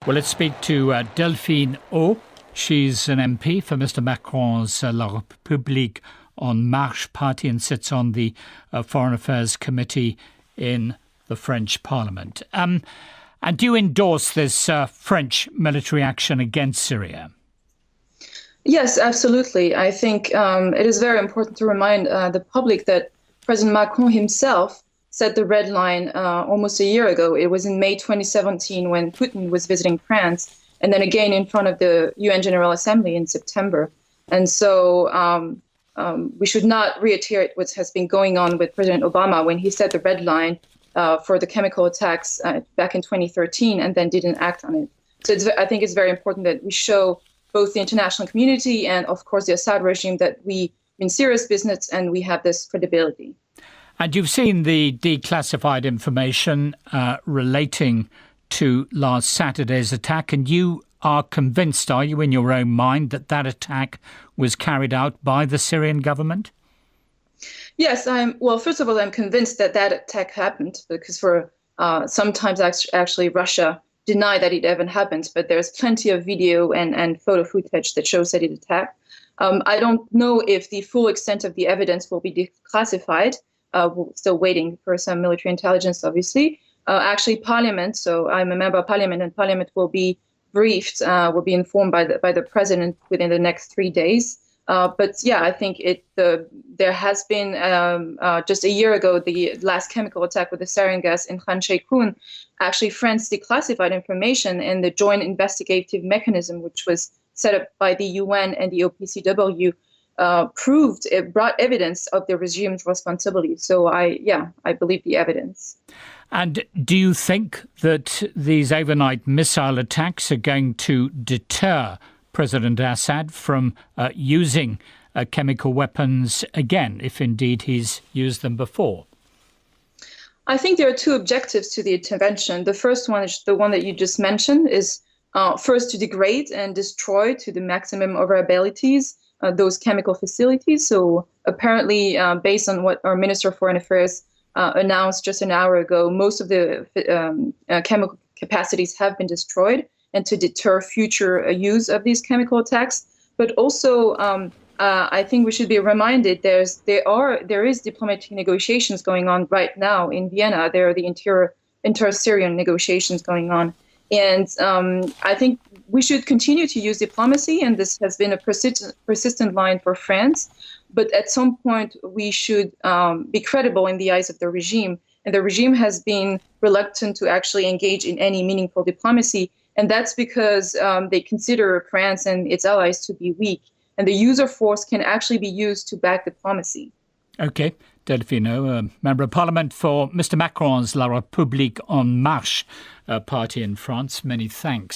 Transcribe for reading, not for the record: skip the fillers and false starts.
Well, let's speak to Delphine O. She's an MP for Mr Macron's La République En Marche party and sits on the Foreign Affairs Committee in the French Parliament. And do you endorse this French military action against Syria? Yes, absolutely. I think it is very important to remind the public that President Macron himself set the red line almost a year ago. It was in May 2017 when Putin was visiting France, and then again in front of the UN General Assembly in September. And so we should not reiterate what has been going on with President Obama when he set the red line for the chemical attacks back in 2013 and then didn't act on it. So I think it's very important that we show both the international community and, of course, the Assad regime that we mean serious business and we have this credibility. And you've seen the declassified information relating to last Saturday's attack, and you are convinced, are you, in your own mind, that that attack was carried out by the Syrian government? Yes, well, first of all, I'm convinced that that attack happened because for sometimes actually Russia deny that it even happened, but there's plenty of video and photo footage that shows that it attacked. I don't know if the full extent of the evidence will be declassified. We're still waiting for some military intelligence, obviously. Actually, Parliament, so I'm a member of Parliament, and Parliament will be briefed, will be informed by the President within the next 3 days. But yeah, I think there has been just a year ago, the last chemical attack with the sarin gas in Khan Sheikhoun. Actually, France declassified information, and the joint investigative mechanism, which was set up by the UN and the OPCW, it brought evidence of the regime's responsibility. So I believe the evidence. And do you think that these overnight missile attacks are going to deter President Assad from using chemical weapons again, if indeed he's used them before? I think there are two objectives to the intervention. The first one is the one that you just mentioned, is first to degrade and destroy to the maximum of our abilities those chemical facilities. So apparently, based on what our Minister of Foreign Affairs announced just an hour ago, most of the chemical capacities have been destroyed, and to deter future use of these chemical attacks. But also, I think we should be reminded there is diplomatic negotiations going on right now in Vienna. There are the inter-Syrian negotiations going on. And I think we should continue to use diplomacy, and this has been a persistent line for France. But at some point, we should be credible in the eyes of the regime. And the regime has been reluctant to actually engage in any meaningful diplomacy. And that's because they consider France and its allies to be weak. And the use of force can actually be used to back diplomacy. OK. Delphine, Member of Parliament for Mr Macron's La République En Marche party in France. Many thanks.